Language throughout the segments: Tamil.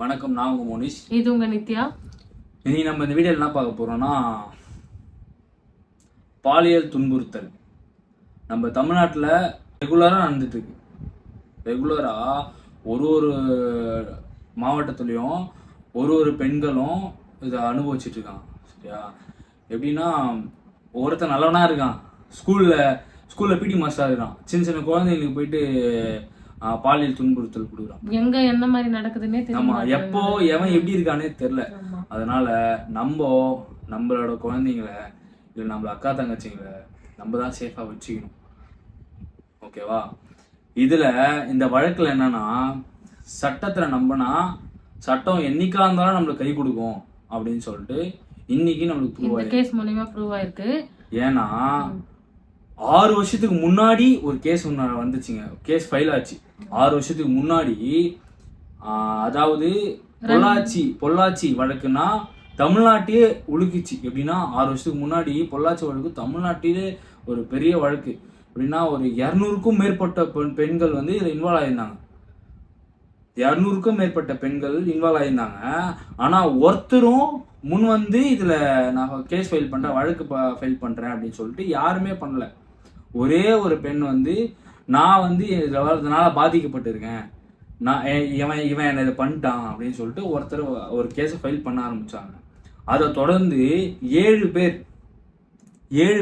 வணக்கம், நான் உங்க மோனிஷ். இது உங்க நித்யா. இனி நம்ம இந்த வீடியோவில் என்ன பார்க்க போறோம்னா, பாலியல் துன்புறுத்தல் நம்ம தமிழ்நாட்டில் ரெகுலராக நடந்துட்டு இருக்கு. ரெகுலராக ஒரு மாவட்டத்துலேயும் ஒரு பெண்களும் இதை அனுபவிச்சுட்டு இருக்காங்க. சரியா? எப்படின்னா, ஒருத்தன் நல்லவனா இருக்கான், ஸ்கூலில் பிடி மாஸ்டராக இருக்கான், சின்ன குழந்தைங்களுக்கு போயிட்டு பாலியல் துன்புறுத்தல் கொடுக்குறான். எங்க எந்த மாதிரி நடக்குதுன்னே தெரியல. ஆமா, எப்போ எவன் எப்படி இருக்கானே தெரியல. அதனால நம்மளோட குழந்தைங்களை இல்லை நம்மள அக்கா தங்கச்சிங்களை நம்ம தான் சேஃபா வச்சுக்கணும். ஓகேவா? இதுல இந்த வழக்குல என்னன்னா, சட்டத்துல நம்பினா சட்டம் என்னைக்கா இருந்தாலும் நம்மளுக்கு கை கொடுக்கும் அப்படின்னு சொல்லிட்டு இன்னைக்கு நம்மளுக்கு ப்ரூவ் ஆயிருக்கு. ஏன்னா 6 வருஷத்துக்கு முன்னாடி ஒரு கேஸ் ஒன்று வந்துச்சுங்க. கேஸ் ஃபைல் ஆச்சு 6 வருஷத்துக்கு முன்னாடி. அதாவது பொள்ளாச்சி வழக்குன்னா தமிழ்நாட்டையே உலுக்கிச்சு. எப்படின்னா, 6 வருஷத்துக்கு முன்னாடி பொள்ளாச்சி வழக்கு தமிழ்நாட்டிலே ஒரு பெரிய வழக்கு. எப்படின்னா, ஒரு 200க்கும் மேற்பட்ட பெண்கள் வந்து இதில் இன்வால்வ் ஆயிருந்தாங்க. 200க்கும் மேற்பட்ட பெண்கள் இன்வால்வ் ஆயிருந்தாங்க. ஆனால் ஒருத்தரும் முன் வந்து இதில் நான் கேஸ் ஃபைல் பண்ணுறேன், வழக்கு ஃபைல் பண்ணுறேன் அப்படின்னு சொல்லிட்டு யாருமே பண்ணல. ஒரே ஒரு பெண் வந்து, நான் வந்து இதனால பாதிக்கப்பட்டிருக்கேன், நான் இவன் என்னை இதை பண்ணிட்டான் அப்படின்னு சொல்லிட்டு ஒருத்தர் ஒரு கேஸை ஃபைல் பண்ண ஆரம்பிச்சாங்க. அதை தொடர்ந்து 7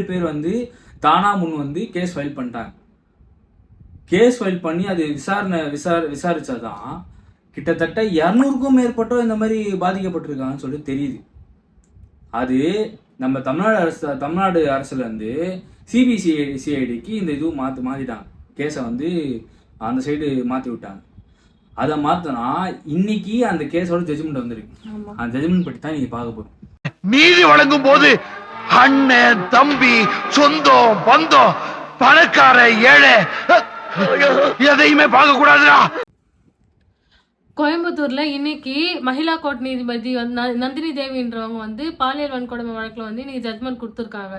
பேர் வந்து தானா முன் வந்து கேஸ் ஃபைல் பண்ணிட்டாங்க. கேஸ் ஃபைல் பண்ணி அது விசாரிச்சாதான் கிட்டத்தட்ட 200க்கும் மேற்பட்டோர் இந்த மாதிரி பாதிக்கப்பட்டிருக்காங்கன்னு சொல்லிட்டு தெரியுது. அது நம்ம தமிழ்நாடு அரசுல இருந்து சிபிசிஐடிக்கு இந்த இதுவும் மாத்திட்டாங்க. கேஸை வந்து அந்த சைடு மாற்றி விட்டாங்க. அதை மாத்தினா இன்னைக்கு அந்த கேஸோட ஜட்ஜ்மெண்ட் வந்திருக்கு. அந்த ஜட்ஜ்மெண்ட் பற்றி தான் நீங்க பார்க்க போறோம். நீதி வழங்கும் போது அண்ணன், தம்பி, சொந்தம், பந்தம், பணக்கார, ஏழை எதையுமே பார்க்க கூடாதுடா. கோயம்புத்தூர்ல இன்னைக்கு மகிழா கோர்ட் நீதிபதி நந்தினி தேவின்றவங்க வந்து பாலியல் வன்கொடுமை வழக்குல வந்து இன்னைக்கு ஜட்மெண்ட் கொடுத்துருக்காங்க.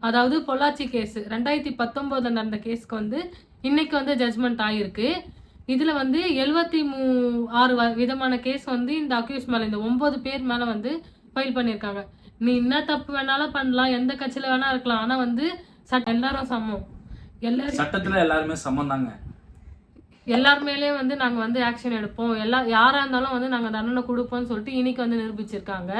அதாவது பொள்ளாச்சி கேஸ் 2019 நடந்த கேஸ்க்கு வந்து இன்னைக்கு வந்து ஜட்மெண்ட் ஆயிருக்கு. இதுல வந்து 76 விதமான கேஸ் வந்து இந்த அக்யூஸ் மேல, இந்த 9 பேர் மேல வந்து ஃபைல் பண்ணிருக்காங்க. நீ என்ன தப்பு வேணாலும் பண்ணலாம், எந்த கட்சியில வேணா இருக்கலாம், ஆனா வந்து எல்லாரும் சமம். சட்டத்துல எல்லாருமே சமம் தாங்க. எல்லார் மேலேயும் வந்து நாங்க வந்து ஆக்ஷன் எடுப்போம், யாரா இருந்தாலும் வந்து நாங்க தண்டனை கொடுப்போம்னு சொல்லிட்டு இன்னைக்கு வந்து நிரூபிச்சிருக்காங்க.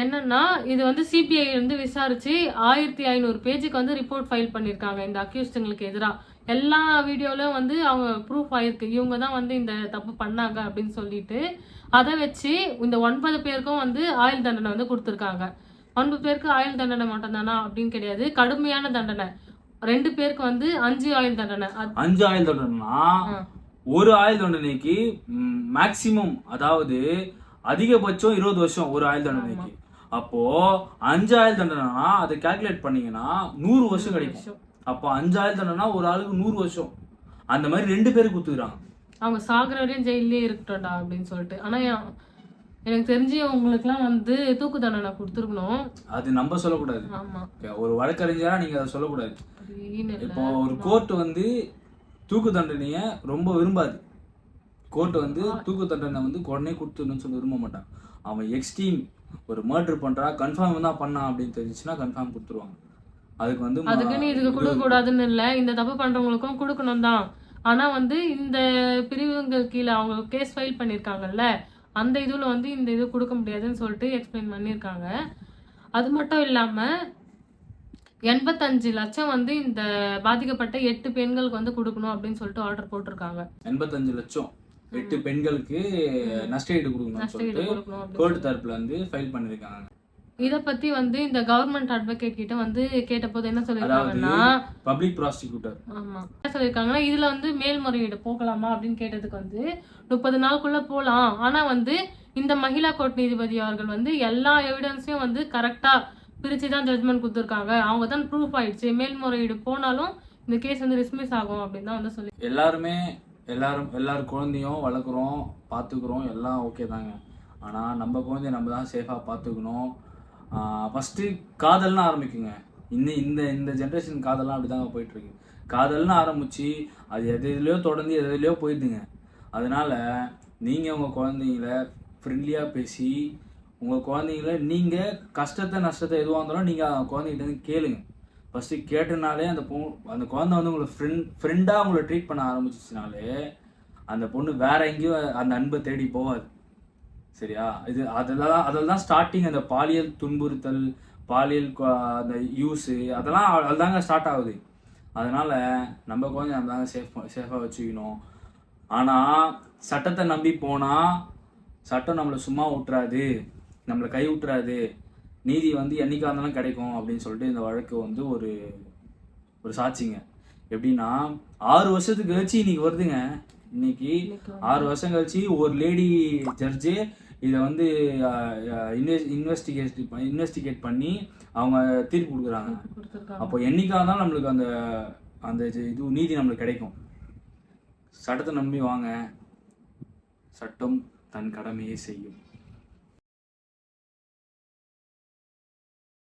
என்னன்னா, இது வந்து சிபிஐ வந்து விசாரிச்சு 1500 பேஜுக்கு வந்து ரிப்போர்ட் ஃபைல் பண்ணிருக்காங்க இந்த அக்யூஸ்டுங்களுக்கு எதிராக. எல்லா வீடியோலயும் வந்து அவங்க ப்ரூஃப் ஆயிருக்கு, இவங்க தான் வந்து இந்த தப்பு பண்ணாங்க அப்படின்னு சொல்லிட்டு. அதை வச்சு இந்த 9 பேருக்கும் வந்து ஆயுள் தண்டனை வந்து கொடுத்துருக்காங்க. 9 பேருக்கு ஆயுள் தண்டனை மட்டும் தானா அப்படின்னு கிடையாது, கடுமையான தண்டனை. 2 பேருக்கு வந்து 5 ஆயுள் தண்டனை. 5 ஆயுள் தண்டனைனா ஒரு ஆயுள் தண்டனைக்கு மேக்சிமம், அதாவது அதிகபட்சம் 20 வருஷம் ஒரு ஆயுள் தண்டனைக்கு. அப்போ 5 ஆயுள் தண்டனைனா அதை கால்குலேட் பண்ணீங்கன்னா 100 வருஷம் கிடைக்கும். அப்போ 5 ஆயுள் தண்டனைனா ஒரு ஆளுக்கு 100 வருஷம். அந்த மாதிரி 2 பேருக்கு கொடுத்துக்கிறாங்க. அவங்க சாகுற வரையும் ஜெயிலே இருக்கட்டும்டா அப்படின்னு சொல்லிட்டு. ஆனா எனக்கு தெரிஞ்சு உங்களுக்குலாம் வந்து தூக்கு தண்டனை கொடுத்துருக்கணும். அது நம்ம சொல்லக்கூடாது. ஆமா, ஒரு வழக்கறிஞரா நீங்க அதை சொல்லக்கூடாது. இப்போ ஒரு கோர்ட் வந்து தூக்கு தண்டனைய ரொம்ப விரும்பாது. கோர்ட் வந்து தூக்கு தண்டனை வந்து உடனே கொடுத்துடணும்னு சொல்லி விரும்ப மாட்டான். அவன் எக்ஸ்ட்ரீம் ஒரு மர்டர் பண்றா, கன்ஃபார்ம் தான் பண்ணான் அப்படின்னு தெரிஞ்சுச்சுன்னா கன்ஃபார்ம் கொடுத்துருவாங்க. அதுக்கு இதுக்கு கொடுக்க கூடாதுன்னு இல்லை, இந்த தப்பு பண்றவங்களுக்கும் கொடுக்கணும் தான். ஆனா வந்து இந்த பிரிவுகள் கீழே அவங்க கேஸ் ஃபைல் பண்ணிருக்காங்கல்ல, அந்த இதுல வந்து இந்த இது கொடுக்க முடியாதுன்னு சொல்லிட்டு எக்ஸ்பிளைன் பண்ணியிருக்காங்க. அது மட்டும் இல்லாம 85 லட்சம் வந்து இந்த பாதிக்கப்பட்ட 8 பெண்களுக்கு வந்து கொடுக்கணும் அப்படின்னு சொல்லிட்டு ஆர்டர் போட்டிருக்காங்க. 85 லட்சம் 8 பெண்களுக்கு நஷ்டஈடு கொடுக்கணும்னு சொல்லிட்டு கோர்ட் தரப்புல வந்து ஃபைல் பண்ணிருக்காங்க. இத பத்தி வந்து இந்த கவர்மெண்ட் அட்வொகேட் கிட்ட வந்து கேட்டபோது என்ன சொல்லிருக்காங்கன்னா, பப்ளிக் ப்ராசிக்யூட்டர் ஆமா என்ன சொல்லிருக்காங்கன்னா, இதுல வந்து மேல்முறையீடு போகலாமா அப்படின்னு கேட்டதுக்கு வந்து 30 நாளுக்குள்ள போலாம். ஆனா வந்து இந்த மகிழா கோர்ட் நீதிபதி அவர்கள் வந்து எல்லா எவிடன்ஸையும் வந்து கரெக்டா பிரிச்சுதான் ஜட்மெண்ட் கொடுத்துருக்காங்க. அவங்க தான் ப்ரூஃப் ஆயிடுச்சு, மேல்முறையீடு போனாலும் இந்த கேஸ் வந்து டிஸ்மிஸ் ஆகும் அப்படின்னு தான் வந்து சொல்லி. எல்லாரும் குழந்தையும் வளர்க்குறோம், பார்த்துக்குறோம், எல்லாம் ஓகே தாங்க. ஆனால் நம்ம குழந்தைய நம்ம தான் சேஃபாக பார்த்துக்கணும். ஃபஸ்ட்டு காதல்னு ஆரம்பிக்குங்க. இந்த ஜென்ரேஷன் காதல்லாம் அப்படி தாங்க போயிட்டுருக்கு. காதல்னு ஆரம்பித்து அது எதுலையோ தொடர்ந்து எதுலையோ போயிடுதுங்க. அதனால நீங்கள் உங்கள் குழந்தைங்கள ஃப்ரெண்ட்லியாக பேசி உங்கள் குழந்தைங்கள நீங்கள் கஷ்டத்தை நஷ்டத்தை எதுவாக இருந்தாலும் நீங்கள் குழந்தைகிட்ட வந்து கேளுங்க. ஃபஸ்ட்டு கேட்டனாலே அந்த குழந்தை வந்து உங்களை ஃப்ரெண்டாக உங்களை ட்ரீட் பண்ண ஆரம்பிச்சிச்சுனாலே அந்த பொண்ணு வேற எங்கேயும் அந்த அன்பை தேடி போகாது. சரியா? அதில் தான் ஸ்டார்டிங். அந்த பாலியல் துன்புறுத்தல், பாலியல் அந்த யூஸு அதெல்லாம் அதுதாங்க ஸ்டார்ட் ஆகுது. அதனால் நம்ம குழந்தை நம்ம தாங்க சேஃபாக வச்சுக்கணும். ஆனால் சட்டத்தை நம்பி போனால் சட்டம் நம்மளை சும்மா விட்டுறாது, நம்மளை கை விட்டுறாது. நீதி வந்து என்னைக்கா இருந்தாலும் கிடைக்கும் அப்படின்னு சொல்லிட்டு இந்த வழக்கு வந்து ஒரு சாட்சிங்க. எப்படின்னா 6 வருஷத்துக்கு கழிச்சு இன்னைக்கு வருதுங்க. இன்னைக்கு 6 வருஷம் கழிச்சு ஒரு லேடி ஜட்ஜு இதை வந்து இன்வெஸ்டிகேட் பண்ணி அவங்க தீர்ப்பு கொடுக்குறாங்க. அப்போ என்னைக்கா இருந்தாலும் நம்மளுக்கு அந்த இது நீதி நம்மளுக்கு கிடைக்கும். சட்டத்தை நம்பி வாங்க, சட்டம் தன் கடமையை செய்யும்.